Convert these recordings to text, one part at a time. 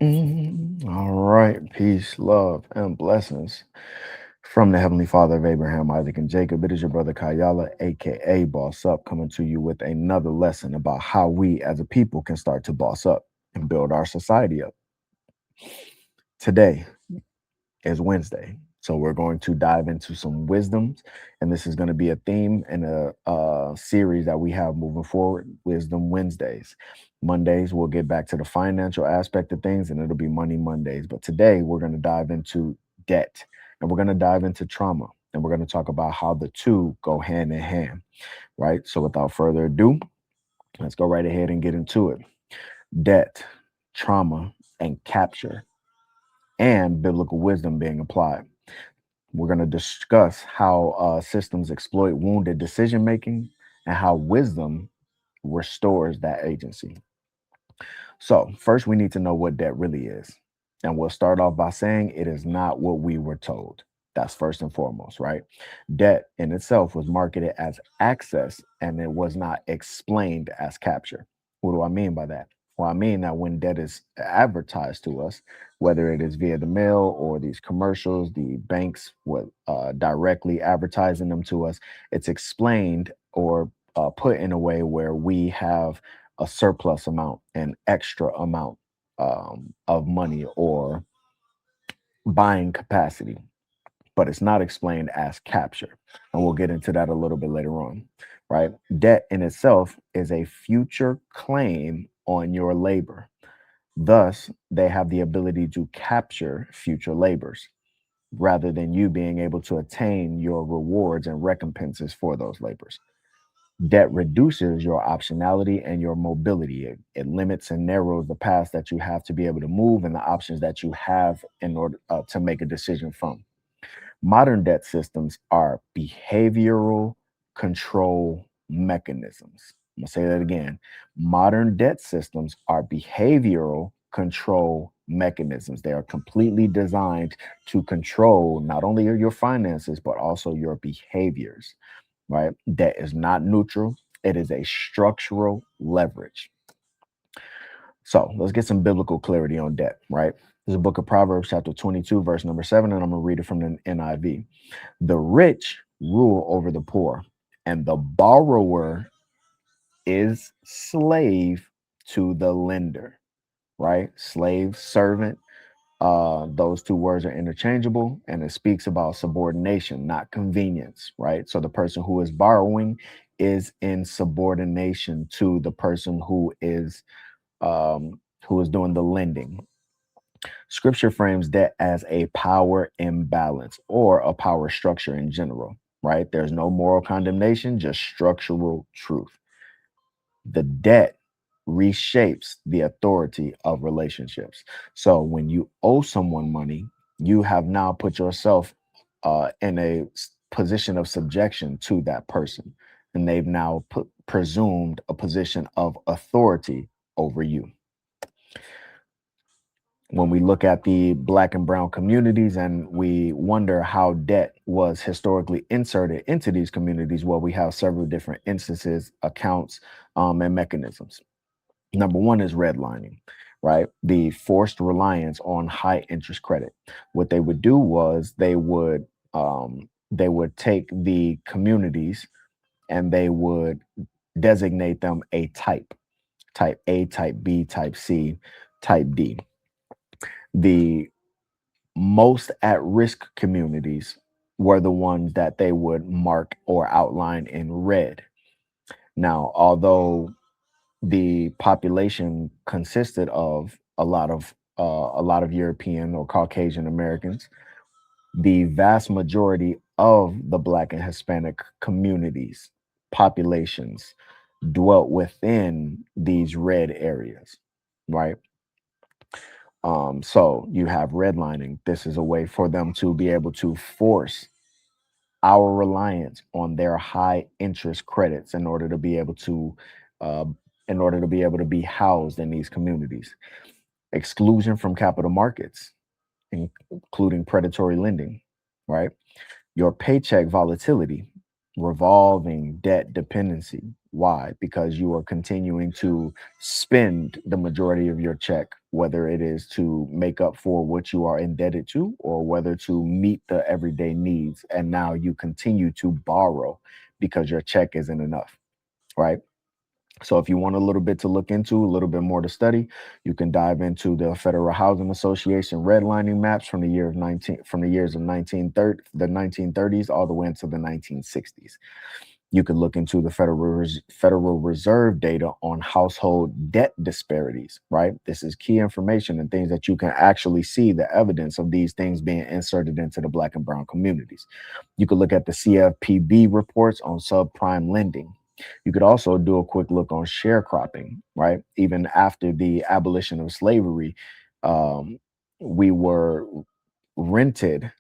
All right. Peace, love, and blessings from the Heavenly Father of Abraham, Isaac, and Jacob. It is your brother Kayala, aka Boss Up, coming to you with another lesson about how we as a people can start to boss up and build our society up. Today is Wednesday. So we're going to dive into some wisdoms, and this is going to be a theme and a series that we have moving forward. Wisdom Wednesdays. Mondays we'll get back to the financial aspect of things, and it'll be Money Mondays. But today we're going to dive into debt, and we're going to dive into trauma, and we're going to talk about how the two go hand in hand. Right. So without further ado, let's go right ahead and get into it. Debt, trauma, and capture, and biblical wisdom being applied. We're going to discuss how systems exploit wounded decision making and how wisdom restores that agency. So, first, we need to know what debt really is. And we'll start off by saying it is not what we were told. That's first and foremost, right? Debt in itself was marketed as access and it was not explained as capture. What do I mean by that? Well, I mean that when debt is advertised to us, whether it is via the mail or these commercials, the banks would directly advertising them to us, it's explained or put in a way where we have a surplus amount, an extra amount of money or buying capacity, but it's not explained as capture. And we'll get into that a little bit later on, right? Debt in itself is a future claim on your labor. Thus, they have the ability to capture future labors rather than you being able to attain your rewards and recompenses for those labors. Debt reduces your optionality and your mobility. It limits and narrows the paths that you have to be able to move and the options that you have in order to make a decision from. Modern debt systems are behavioral control mechanisms. I'm going to say that again. Modern debt systems are behavioral control mechanisms. They are completely designed to control not only your finances, but also your behaviors, right? Debt is not neutral, it is a structural leverage. So let's get some biblical clarity on debt, right? There's a book of Proverbs, chapter 22, verse number 7, and I'm going to read it from the NIV. The rich rule over the poor, and the borrower is slave to the lender, right? Slave, servant. Those two words are interchangeable, and it speaks about subordination, not convenience, right? So the person who is borrowing is in subordination to the person who is doing the lending. Scripture frames debt as a power imbalance or a power structure in general, right? There's no moral condemnation, just structural truth. The debt reshapes the authority of relationships. So when you owe someone money, you have now put yourself in a position of subjection to that person. And they've now presumed a position of authority over you. When we look at the Black and brown communities and we wonder how debt was historically inserted into these communities, well, we have several different instances, accounts, and mechanisms. Number one is redlining, right? The forced reliance on high interest credit. What they would do was they would take the communities and they would designate them a type A, type B, type C, type D. The most at risk communities were the ones that they would mark or outline in red. Now, although the population consisted of a lot of European or Caucasian Americans, the vast majority of the Black and Hispanic communities, populations, dwelt within these red areas, right? So you have redlining. This is a way for them to be able to force our reliance on their high interest credits uh, in order to be able to be housed in these communities. Exclusion from capital markets, including predatory lending, right? Your paycheck volatility, revolving debt dependency, Why? Because you are continuing to spend the majority of your check, whether it is to make up for what you are indebted to or whether to meet the everyday needs. And now you continue to borrow because your check isn't enough, right? So if you want a little bit to look into, a little bit more to study, you can dive into the Federal Housing Association redlining maps from the year of 19 from the years of 1930, the 1930s all the way into the 1960s. You could look into the Federal Reserve data on household debt disparities, right? This is key information and things that you can actually see the evidence of these things being inserted into the Black and brown communities. You could look at the CFPB reports on subprime lending. You could also do a quick look on sharecropping, right? Even after the abolition of slavery, um, we were rented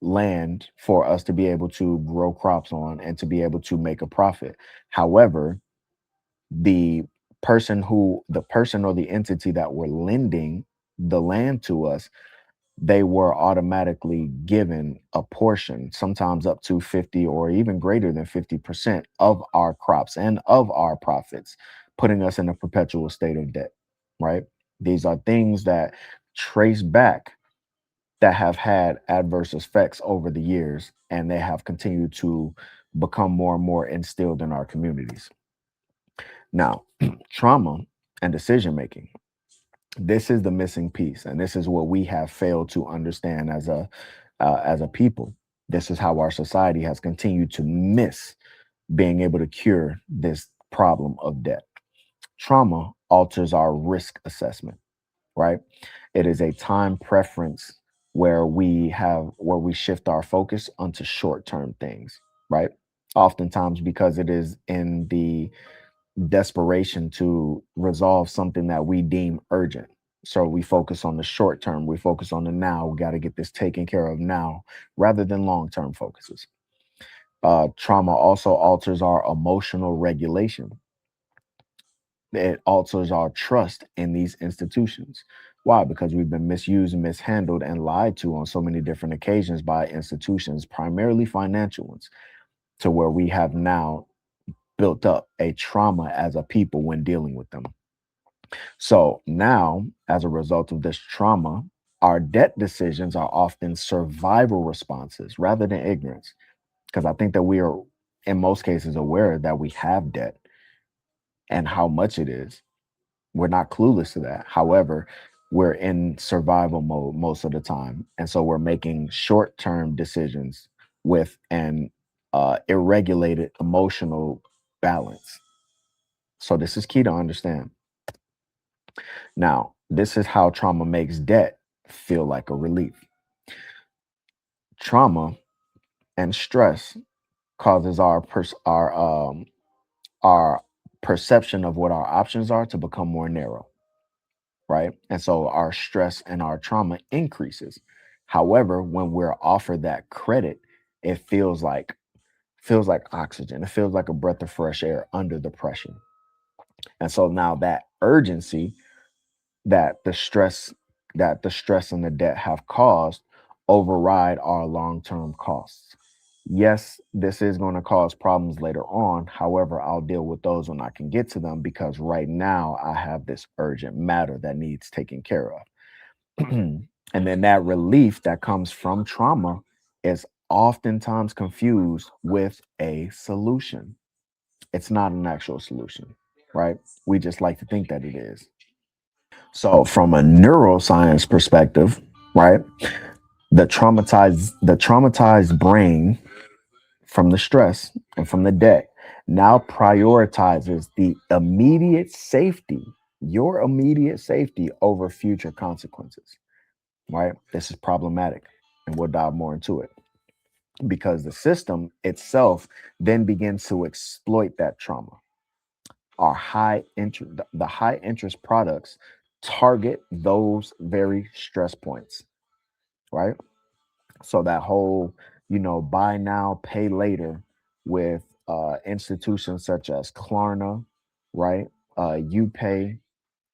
land for us to be able to grow crops on and to be able to make a profit. However, the the person or the entity that were lending the land to us, they were automatically given a portion, sometimes up to 50 or even greater than 50% of our crops and of our profits, putting us in a perpetual state of debt, right? These are things that trace back that have had adverse effects over the years, and they have continued to become more and more instilled in our communities. Now, trauma and decision making. This is the missing piece, and this is what we have failed to understand as a people. This is how our society has continued to miss being able to cure this problem of debt. Trauma alters our risk assessment, right? It is a time preference where we shift our focus onto short-term things, right? Oftentimes because it is in the desperation to resolve something that we deem urgent. So we focus on the short term, we focus on the now, we got to get this taken care of now rather than long-term focuses. Trauma also alters our emotional regulation. It alters our trust in these institutions. Why? Because we've been misused, mishandled, and lied to on so many different occasions by institutions, primarily financial ones, to where we have now built up a trauma as a people when dealing with them. So now, as a result of this trauma, our debt decisions are often survival responses rather than ignorance. Because I think that we are, in most cases, aware that we have debt and how much it is. We're not clueless to that. However, we're in survival mode most of the time. And so we're making short term decisions with an irregulated emotional balance. So this is key to understand. Now, this is how trauma makes debt feel like a relief. Trauma and stress causes our perception of what our options are to become more narrow, right? And so our stress and our trauma increases. However, when we're offered that credit, it feels like oxygen. It feels like a breath of fresh air under the pressure. And so now that urgency that the stress and the debt have caused override our long-term costs. Yes, this is going to cause problems later on. However, I'll deal with those when I can get to them because right now I have this urgent matter that needs taken care of. And then that relief that comes from trauma is oftentimes confused with a solution. It's not an actual solution, right? We just like to think that it is. So, from a neuroscience perspective, right, the traumatized brain from the stress and from the debt now prioritizes the immediate safety, your immediate safety over future consequences, right? This is problematic, and we'll dive more into it because the system itself then begins to exploit that trauma. Our the high interest products target those very stress points, right? So that whole, buy now, pay later with institutions such as Klarna, right? UPay,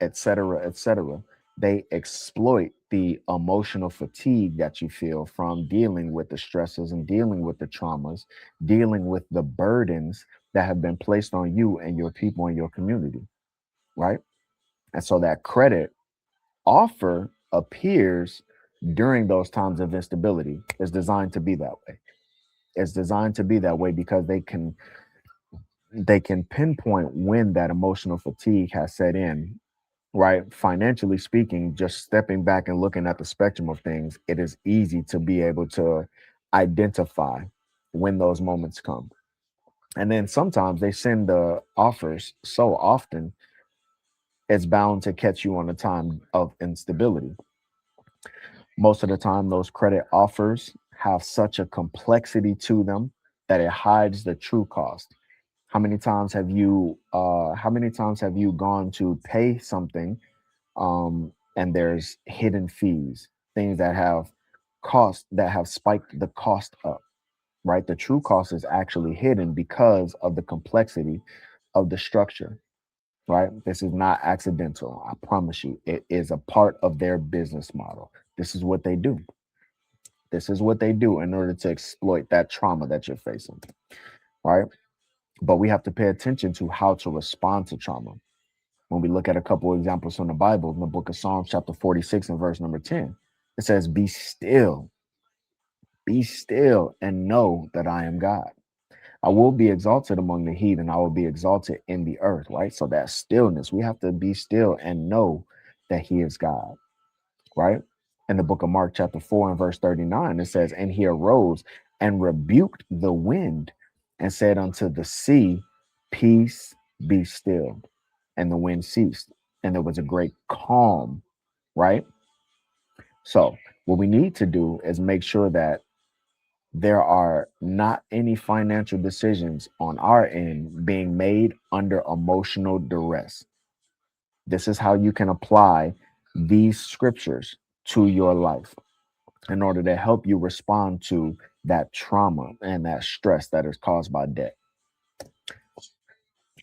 et cetera, et cetera. They exploit the emotional fatigue that you feel from dealing with the stresses and dealing with the traumas, dealing with the burdens that have been placed on you and your people in your community, right? And so that credit offer appears during those times of instability. Is designed to be that way. It's designed to be that way because they can pinpoint when that emotional fatigue has set in, right? Financially speaking, just stepping back and looking at the spectrum of things, it is easy to be able to identify when those moments come. And then sometimes they send the offers so often, it's bound to catch you on a time of instability. Most of the time, those credit offers have such a complexity to them that it hides the true cost. How many times have you gone to pay something, and there's hidden fees, things that have spiked the cost up, right? The true cost is actually hidden because of the complexity of the structure, right? This is not accidental. I promise you, it is a part of their business model. This is what they do. This is what they do in order to exploit that trauma that you're facing, right? But we have to pay attention to how to respond to trauma. When we look at a couple of examples from the Bible, in the book of Psalms, chapter 46 and verse number 10, it says, be still, and know that I am God. I will be exalted among the heathen. I will be exalted in the earth, right? So that stillness, we have to be still and know that he is God, right? In the book of Mark, chapter 4 and verse 39, it says, and he arose and rebuked the wind and said unto the sea, peace, be still. And the wind ceased, and there was a great calm, right? So, what we need to do is make sure that there are not any financial decisions on our end being made under emotional duress. This is how you can apply these scriptures to your life in order to help you respond to that trauma and that stress that is caused by debt.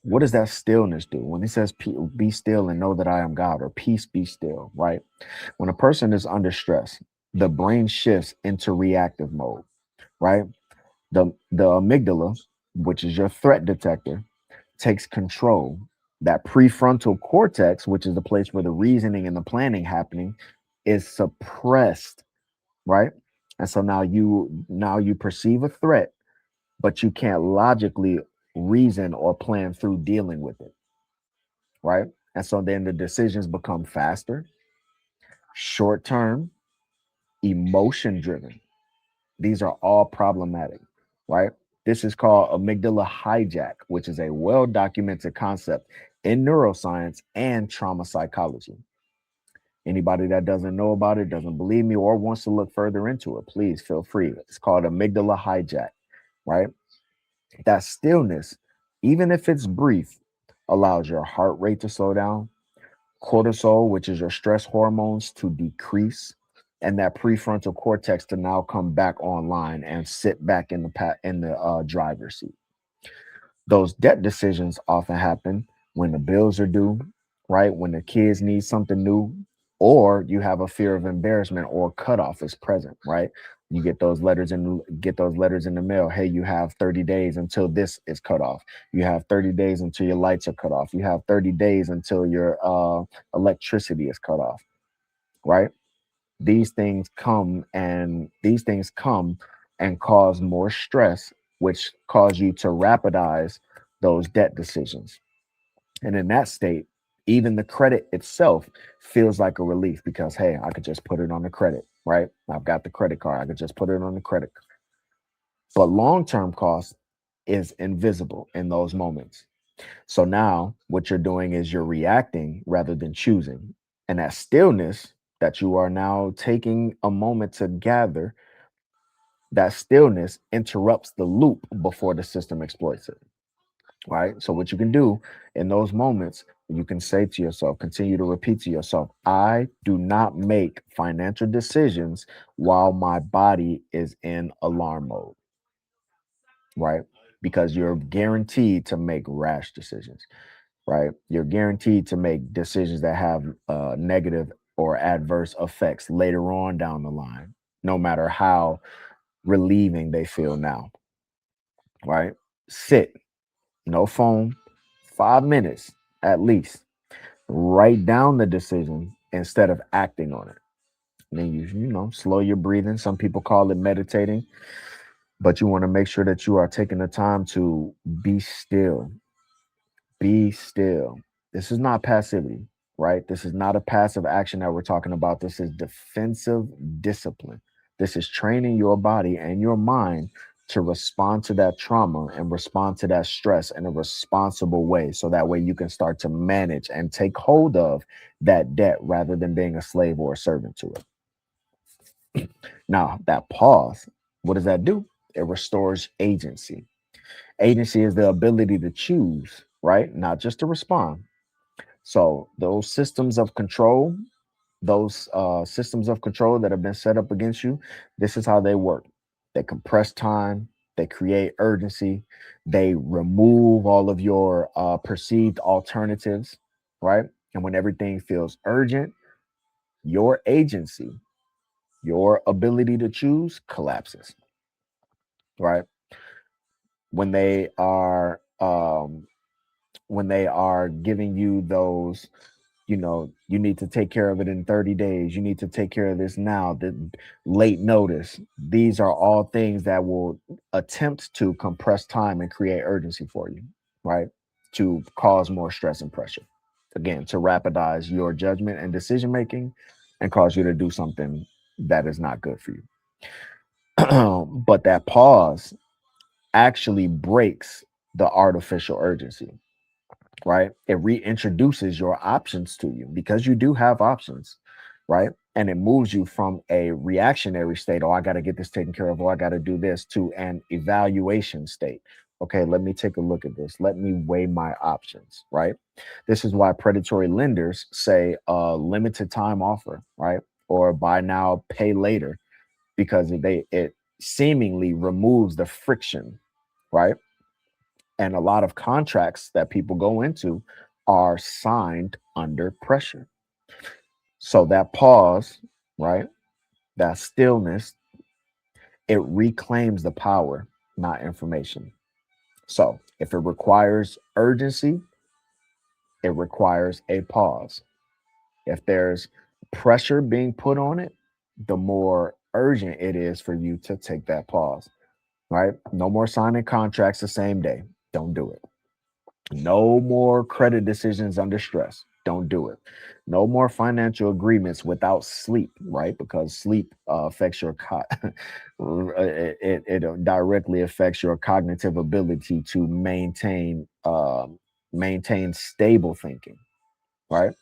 What does that stillness do? When he says, be still and know that I am God, or peace be still, right? When a person is under stress, the brain shifts into reactive mode, right? The amygdala, which is your threat detector, takes control. That prefrontal cortex, which is the place where the reasoning and the planning happening, is suppressed, right? And so now you perceive a threat, but you can't logically reason or plan through dealing with it, right? And so then the decisions become faster, short term, emotion driven. These are all problematic, right? This is called amygdala hijack, which is a well documented concept in neuroscience and trauma psychology. Anybody that doesn't know about it, doesn't believe me, or wants to look further into it, please feel free. It's called amygdala hijack, right? That stillness, even if it's brief, allows your heart rate to slow down, cortisol, which is your stress hormones, to decrease, and that prefrontal cortex to now come back online and sit back in the driver's seat. Those debt decisions often happen when the bills are due, right? When the kids need something new, or you have a fear of embarrassment or cutoff is present, right? You get those letters in the mail. Hey, you have 30 days until this is cut off. You have 30 days until your lights are cut off. You have 30 days until your electricity is cut off, right? These things come and cause more stress, which cause you to rapidize those debt decisions. And in that state, even the credit itself feels like a relief because, hey, I could just put it on the credit, right? I've got the credit card. I could just put it on the credit. But long-term cost is invisible in those moments. So now what you're doing is you're reacting rather than choosing. And that stillness that you are now taking a moment to gather, that stillness interrupts the loop before the system exploits it. Right. So what you can do in those moments, you can say to yourself, continue to repeat to yourself, I do not make financial decisions while my body is in alarm mode. Right. Because you're guaranteed to make rash decisions. Right. You're guaranteed to make decisions that have negative or adverse effects later on down the line, no matter how relieving they feel now. Right. Sit. No phone, 5 minutes at least. Write down the decision instead of acting on it. And then slow your breathing. Some people call it meditating, but you want to make sure that you are taking the time to be still. Be still. This is not passivity, right? This is not a passive action that we're talking about. This is defensive discipline. This is training your body and your mind to respond to that trauma and respond to that stress in a responsible way. So that way you can start to manage and take hold of that debt rather than being a slave or a servant to it. Now, that pause, what does that do? It restores agency. Agency is the ability to choose, right? Not just to respond. So those systems of control, those systems of control that have been set up against you, this is how they work. They compress time, they create urgency, they remove all of your perceived alternatives, right? And when everything feels urgent, your agency, your ability to choose collapses, right? When they are giving you those, you need to take care of it in 30 days, you need to take care of this now, the late notice, these are all things that will attempt to compress time and create urgency for you, right? To cause more stress and pressure, again, to rapidize your judgment and decision making and cause you to do something that is not good for you. But that pause actually breaks the artificial urgency, right? It reintroduces your options to you because you do have options, right? And it moves you from a reactionary state, oh, I got to get this taken care of, oh, I got to do this, to an evaluation state. Okay, let me take a look at this. Let me weigh my options, right? This is why predatory lenders say limited time offer, right? Or buy now, pay later, because it seemingly removes the friction, right? And a lot of contracts that people go into are signed under pressure. So that pause, right? That stillness, it reclaims the power, not information. So if it requires urgency, it requires a pause. If there's pressure being put on it, the more urgent it is for you to take that pause, right? No more signing contracts the same day. Don't do it. No more credit decisions under stress. Don't do it. No more financial agreements without sleep, right? Because sleep affects your it directly affects your cognitive ability to maintain stable thinking, right?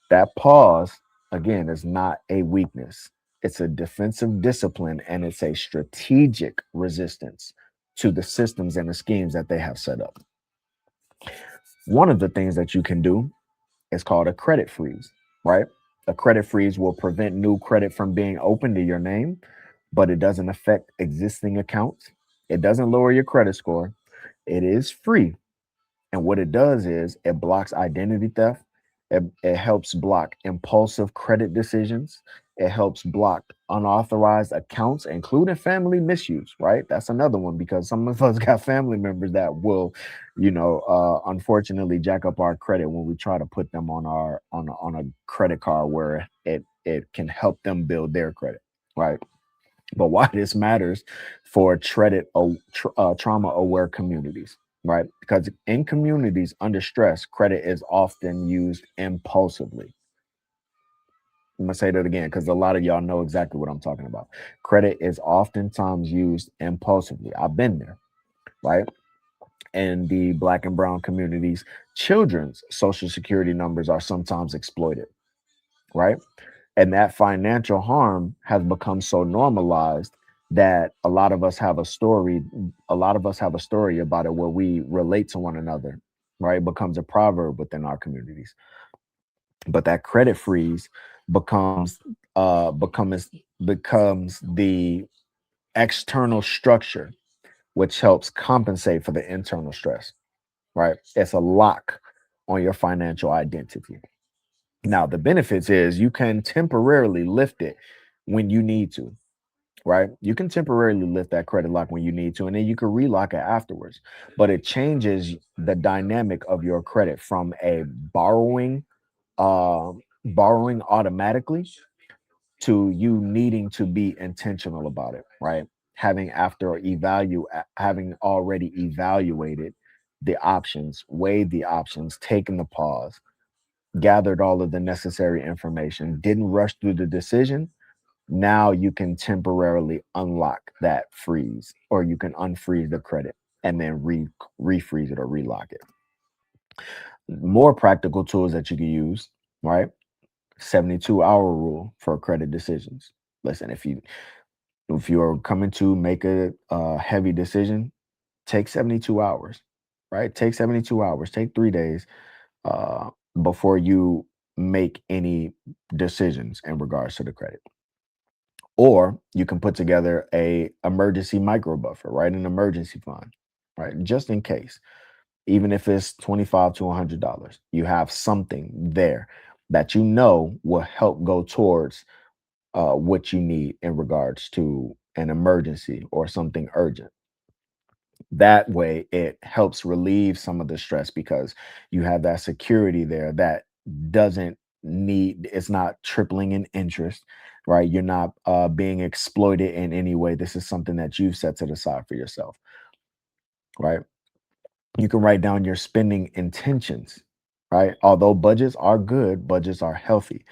That pause again is not a weakness. It's a defensive discipline and it's a strategic resistance to the systems and the schemes that they have set up. One of the things that you can do is called a credit freeze, right? A credit freeze will prevent new credit from being opened to your name, but it doesn't affect existing accounts. It doesn't lower your credit score. It is free. And what it does is it blocks identity theft. It helps block impulsive credit decisions. It helps block unauthorized accounts, including family misuse, right? That's another one because some of us got family members that will, unfortunately jack up our credit when we try to put them on on a credit card where it can help them build their credit, right? But why this matters for trauma aware communities, right? Because in communities under stress, credit is often used impulsively. I'm gonna say that again because a lot of y'all know exactly what I'm talking about. Credit is oftentimes used impulsively. I've been there, right? In the Black and brown communities, children's social security numbers are sometimes exploited, right? And that financial harm has become so normalized that a lot of us have a story about it where we relate to one another, right? It becomes a proverb within our communities. But that credit freeze becomes becomes becomes the external structure which helps compensate for the internal stress, right? It's a lock on your financial identity. Now, the benefits is you can temporarily lift it when you need to, right? You can temporarily lift that credit lock when you need to, and then you can relock it afterwards. But it changes the dynamic of your credit from a borrowing automatically to you needing to be intentional about it, right? Having already evaluated the options, weighed the options, taken the pause, gathered all of the necessary information, didn't rush through the decision. Now you can temporarily unlock that freeze, or you can unfreeze the credit and then refreeze it or relock it. More practical tools that you can use, right? 72-hour rule for credit decisions. Listen, if you're coming to make a heavy decision, take 72 hours, right? Take 72 hours, take 3 days uh, before you make any decisions in regards to the credit. Or you can put together a emergency micro buffer, right? An emergency fund, right? Just in case, even if it's 25 to $100, you have something there that you know will help go towards what you need in regards to an emergency or something urgent. That way, it helps relieve some of the stress because you have that security there that doesn't it's not tripling in interest, right? You're not being exploited in any way. This is something that you've set to the side for yourself, right? You can write down your spending intentions, right? Although budgets are good, budgets are healthy,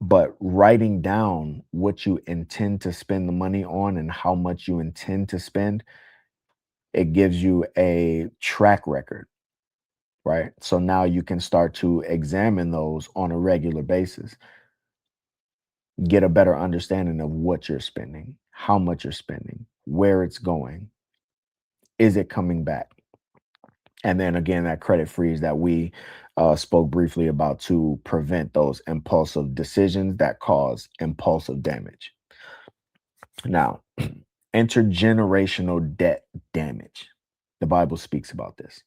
but writing down what you intend to spend the money on and how much you intend to spend, it gives you a track record, right? So now you can start to examine those on a regular basis, get a better understanding of what you're spending, how much you're spending, where it's going, is it coming back? And then again, that credit freeze that we spoke briefly about to prevent those impulsive decisions that cause impulsive damage. Now, intergenerational debt damage. The Bible speaks about this.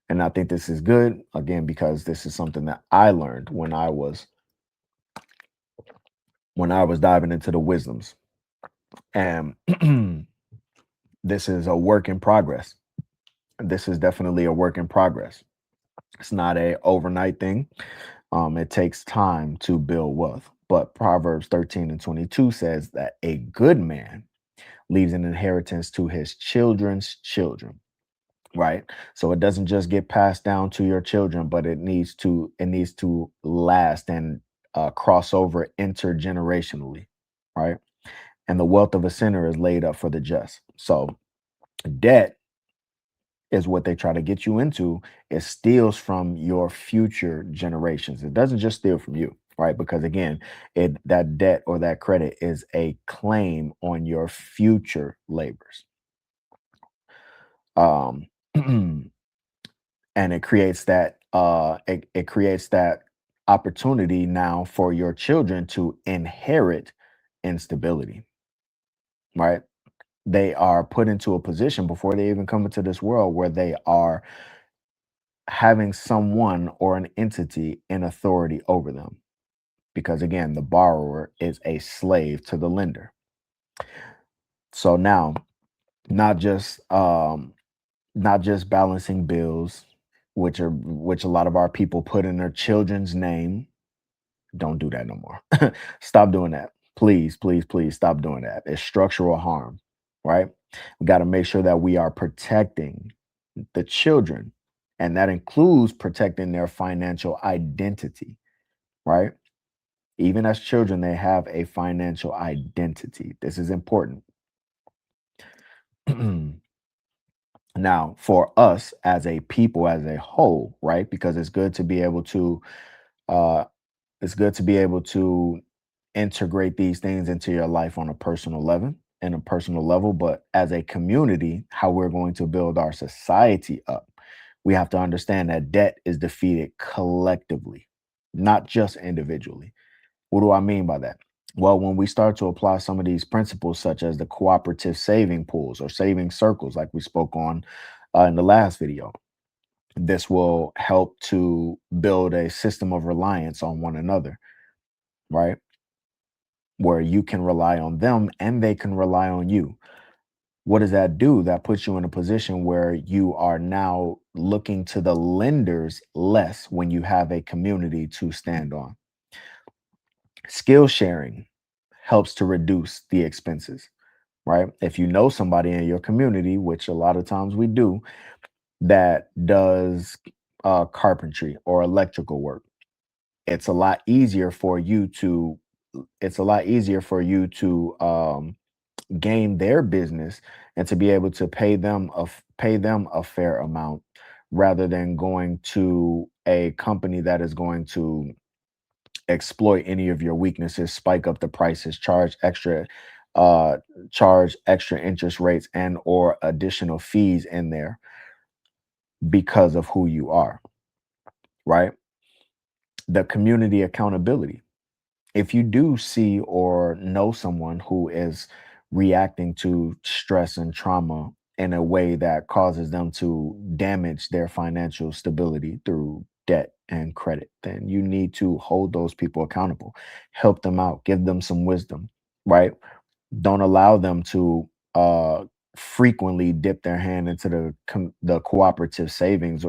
And I think this is good, again, because this is something that I learned when I was diving into the wisdoms. And this is a work in progress. This is definitely a work in progress. It's not a overnight thing. It takes time to build wealth. But Proverbs 13 and 22 says that a good man leaves an inheritance to his children's children, right? So it doesn't just get passed down to your children, but it needs to last and cross over intergenerationally, right? And the wealth of a sinner is laid up for the just. So debt is what they try to get you into. It steals from your future generations. It doesn't just steal from you, right? Because again, it that debt or that credit is a claim on your future labors. Um and it creates that opportunity now for your children to inherit instability, right? They are put into a position before they even come into this world where they are having someone or an entity in authority over them, because again, the borrower is a slave to the lender. So now, not just not just balancing bills, which a lot of our people put in their children's name. Don't do that no more. Stop doing that. Please, please, please stop doing that. It's structural harm, right? We got to make sure that we are protecting the children, and that includes protecting their financial identity, right? Even as children, they have a financial identity. This is important. Now, for us as a people, as a whole, right? Because uh, it's good to be able to integrate these things into your life on a personal level but as a community, how we're going to build our society up, we have to understand that debt is defeated collectively, not just individually. What do I mean by that? Well, when we start to apply some of these principles, such as the cooperative saving pools or saving circles, like we spoke on in the last video, this will help to build a system of reliance on one another, right? where you can rely on them and they can rely on you. What does that do? That puts you in a position where you are now looking to the lenders less when you have a community to stand on. Skill sharing helps to reduce the expenses, right? If you know somebody in your community, which a lot of times we do, that does carpentry or electrical work, it's a lot easier for you to gain their business and to be able to pay them a fair amount rather than going to a company that is going to exploit any of your weaknesses, spike up the prices, uh charge extra interest rates and or additional fees in there because of who you are, right? The community accountability. If you do see or know someone who is reacting to stress and trauma in a way that causes them to damage their financial stability through debt and credit, then you need to hold those people accountable, help them out, give them some wisdom, right? Don't allow them to frequently dip their hand into the cooperative savings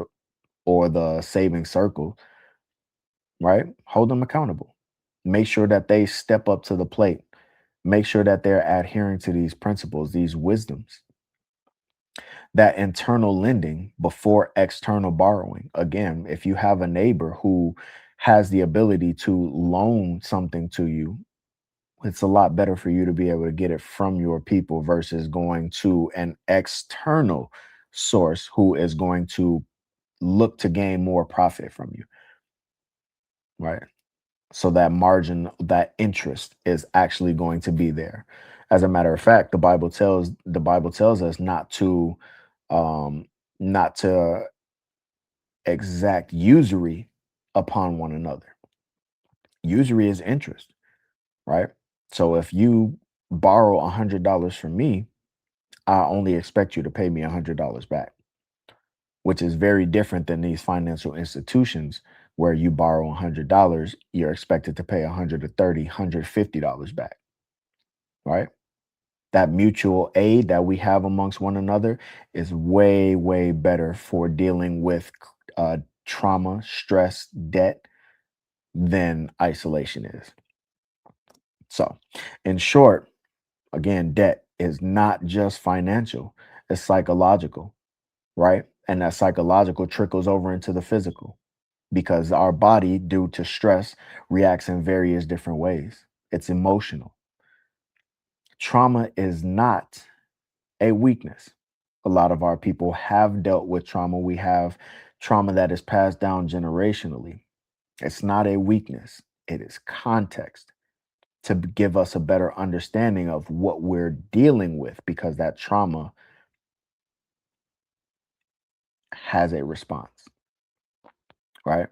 or the saving circle, right? Hold them accountable. Make sure that they step up to the plate. Make sure that they're adhering to these principles, these wisdoms. That internal lending before external borrowing. Again, if you have a neighbor who has the ability to loan something to you, it's a lot better for you to be able to get it from your people versus going to an external source who is going to look to gain more profit from you, right? So that margin, that interest is actually going to be there. As a matter of fact, the Bible tells us um not to exact usury upon one another. Usury is interest, right? So if you borrow $100 from me, I only expect you to pay me $100 back, which is very different than these financial institutions where you borrow $100, you're expected to pay 130, $150 back, right? That mutual aid that we have amongst one another is way, way better for dealing with trauma, stress, debt than isolation is. So, in short, again, debt is not just financial, it's psychological, right? And that psychological trickles over into the physical because our body, due to stress, reacts in various different ways. It's emotional. Trauma is not a weakness. A lot of our people have dealt with trauma. We have trauma that is passed down generationally. It's not a weakness, it is context to give us a better understanding of what we're dealing with because that trauma has a response, right?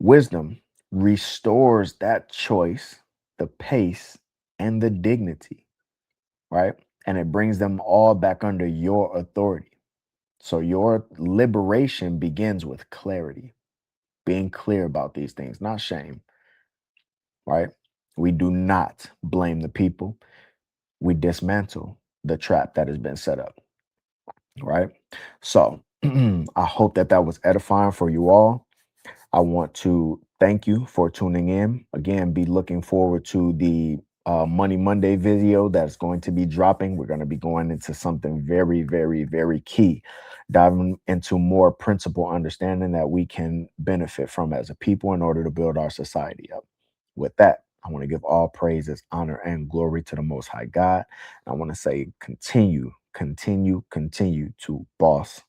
Wisdom restores that choice, the pace, and the dignity, right? And it brings them all back under your authority. So your liberation begins with clarity, being clear about these things, not shame, right? We do not blame the people. We dismantle the trap that has been set up, right? So I hope that that was edifying for you all. I want to thank you for tuning in. Again, be looking forward to the Money Monday video that's going to be dropping. We're going to be going into something very, very, very key, diving into more principle understanding that we can benefit from as a people in order to build our society up. With that, I want to give all praises, honor, and glory to the Most High God. I want to say continue, continue, continue to boss